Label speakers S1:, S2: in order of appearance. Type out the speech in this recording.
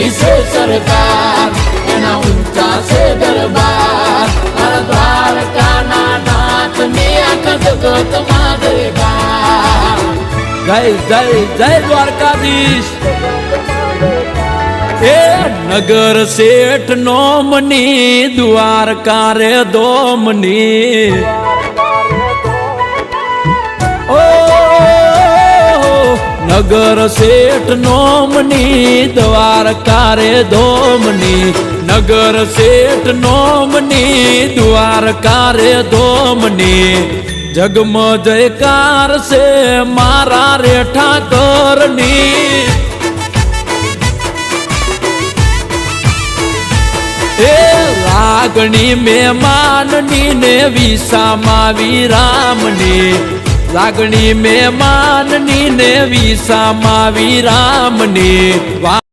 S1: ઊંચી છે સરકાર, એના ઊંચા છે દરબાર, મારા દ્વારકાના નાથની આખા જગતમાં જયકાર.
S2: જય જય જય દ્વારકાધીશ. એ નગર શેઠ નોમની દ્વારકા રે દોમની. ઓ નગર શેઠ નોમની દ્વારકા રે દોમની, નગર શેઠ નોમની દ્વારકા રે દોમની. જગમ જયકાર છે મારા રે ઠાકરની. એ લાગણી મહેમાનની ને વિસામાં વિરામની, લાગણી મહેમાનની ને વિસામાં વિરામની.